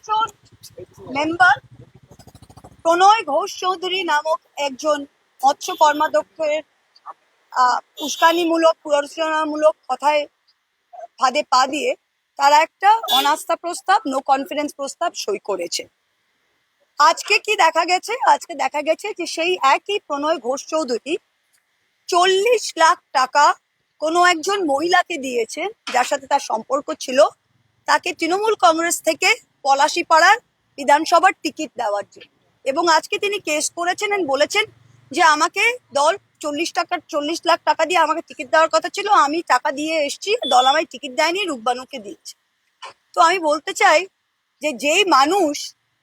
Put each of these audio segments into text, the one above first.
জন member প্রণয় ঘোষ চৌধুরী নামক একজন মৎস্য কর্মাধ্যক্ষের উস্কানিমূলক প্ররোচনামূলক কথায় ফাঁদে পা দিয়ে তারা একটা অনাস্থা প্রস্তাব, নো কনফিডেন্স প্রস্তাব সই করেছে। আজকে কি দেখা গেছে? আজকে দেখা গেছে যে সেই একই প্রণয় ঘোষ চৌধুরী 40 লাখ টাকা কোনো একজন মহিলাকে দিয়েছেন যার সাথে তার সম্পর্ক ছিল, তাকে তৃণমূল কংগ্রেস থেকে পলাশীপাড়ার বিধানসভার টিকিট দেওয়ার জন্য। এবং আজকে তিনি কেস করেছেন এবং বলেছেন যে আমাকে দল 40 লাখ টাকা দিয়ে আমাকে টিকিট দেওয়ার কথা ছিল, আমি টাকা দিয়ে এসছি, দল আমায় টিকিট দেয়নি, রূপবানুকে দিয়েছে। তো আমি বলতে চাই যে যেই মানুষ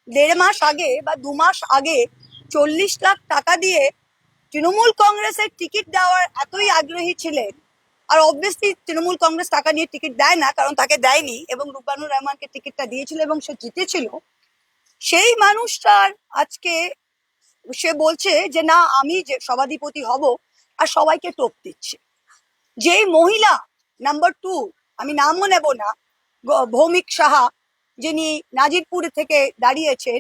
1.5 মাস আগে বা 2 মাস আগে 40 লাখ টাকা দিয়ে তৃণমূল কংগ্রেসের টিকিট দেওয়ার এতই আগ্রহী ছিলেন, আর অবভিয়াসলি তৃণমূল কংগ্রেস টাকা নিয়ে টিকিট দেয় না, কারণ তাকে দেয়নি, এবং রূপবানুর রহমানকে টিকিটটা দিয়েছিল এবং সে জিতেছিল, সেই মানুষটার আজকে সে বলছে যে না আমি যে সভাধিপতি হব, আর সবাইকে টোপ দিচ্ছে। যেই মহিলা নাম্বার 2, আমি নামও নেব না, ভৌমিক সাহা, যিনি নাজিরপুর থেকে দাঁড়িয়েছেন,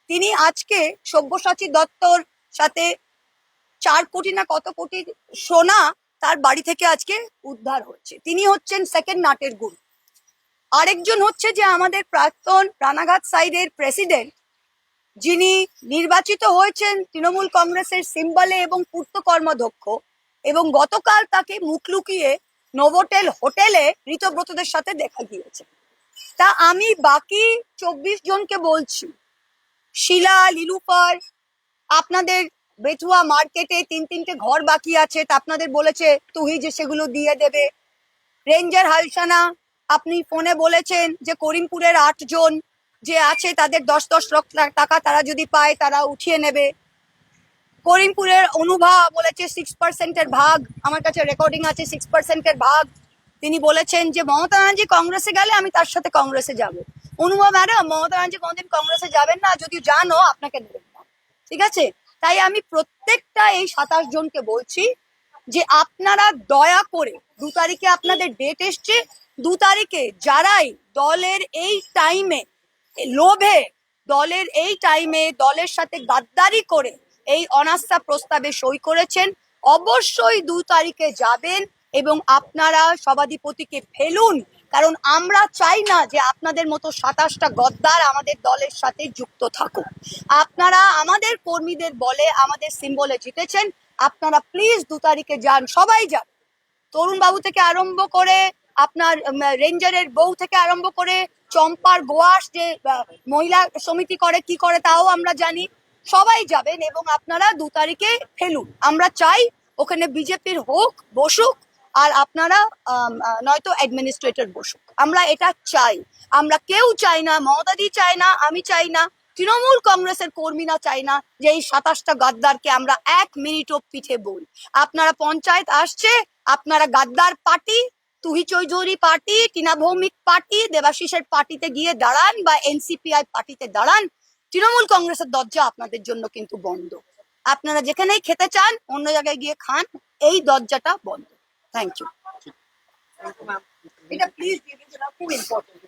তিনি আজকে সব্যসাচী দত্তর সাথে 4 কোটি না কত কোটি সোনা তার বাড়ি থেকে আজকে উদ্ধার হচ্ছে। তিনি হচ্ছেন সেকেন্ড নাটের গুরু। আরেকজন হচ্ছে যে আমাদের প্রাক্তন রানাঘাট সাইডের প্রেসিডেন্ট, যিনি নির্বাচিত হয়েছেন তৃণমূল কংগ্রেসের সিম্বলে এবং পূর্ত কর্মাধ্যক্ষ, এবং গতকাল তাকে মুখ লুকিয়ে নোভোটেল হোটেলে ঋতব্রতদের সাথে দেখা গিয়েছে। তা আমি বাকি 24 জনকে বলছি, শিলা, লিলুফার, আপনাদের বেতুয়া মার্কেটে 3টে ঘর বাকি আছে, তা আপনাদের বলেছে তুহি যে সেগুলো দিয়ে দেবে। রেঞ্জার হালসানা, আপনি ফোনে বলেছেন যে করিমপুরের 8 জন যে আছে তাদের 10-10 লাখ টাকা তারা যদি পায় তারা উঠিয়ে নেবে। করিমপুরের অনুভা বলেছে 6% ভাগ, আমার কাছে রেকর্ডিং আছে, 6% ভাগ তিনি বলেছেন যে মমতা ব্যানার্জি কংগ্রেসে গেলে আমি তার সাথে কংগ্রেসে যাব। অনুভা ম্যাডাম, মমতা ব্যানার্জি কোনদিন কংগ্রেসে যাবেন না, যদি জানো আপনাকে দেবেন না, ঠিক আছে? তাই আমি প্রত্যেকটা এই 27 জনকে বলছি যে আপনারা দয়া করে 2 তারিখে আপনাদের ডেট এসছে, 2 তারিখে যারাই দলের এই টাইমে লোভে, দলের এই টাইমে দলের সাথে গাদ্দারি করে এই অনাস্থা প্রস্তাবে সই করেছেন, অবশ্যই 2 তারিখে যাবেন এবং আপনারা সভাধিপতিকে ফেলুন, কারণ আমরা চাই না যে আপনাদের মতো 27টা গদ্দার আমাদের দলের সাথে যুক্ত থাকুক। আপনারা আমাদের কর্মীদের বলে আমাদের সিম্বলে জিতেছেন, আপনারা প্লিজ 2 তারিখে যান, সবাই যান। তরুণ বাবু থেকে আরম্ভ করে আপনার রেঞ্জারের বউ থেকে আরম্ভ করে চম্পার গোয়াস যে মহিলা সমিতি করে কি করে তাও আমরা জানি, সবাই যাবেন এবং আপনারা 2 তারিখে ফেলুন। আমরা চাই ওখানে বিজেপির হোক, বসুক, আর আপনারা নয়তো অ্যাডমিনিস্ট্রেটর বসুক, আমরা এটা চাই। আমরা কেউ চাই না, মমতাদি চাই না, আমি চাই না, তৃণমূল কংগ্রেসের কর্মীরা চাই না যে এই 27টা গাদ্দারকে আমরা 1 মিনিটও পিঠে বই। আপনারা পঞ্চায়েত আসছে, আপনারা গাদ্দার party, Tuhi Chowdhury party, Tina Bhowmik party, দেবাশিসের পার্টিতে গিয়ে দাঁড়ান বা এনসিপিআই পার্টিতে দাঁড়ান, তৃণমূল কংগ্রেসের দরজা আপনাদের জন্য কিন্তু বন্ধ। আপনারা যেখানেই খেতে চান অন্য জায়গায় গিয়ে খান, এই দরজাটা বন্ধ। Thank you. এটা প্লিজ খুব ইম্পর্টেন্ট।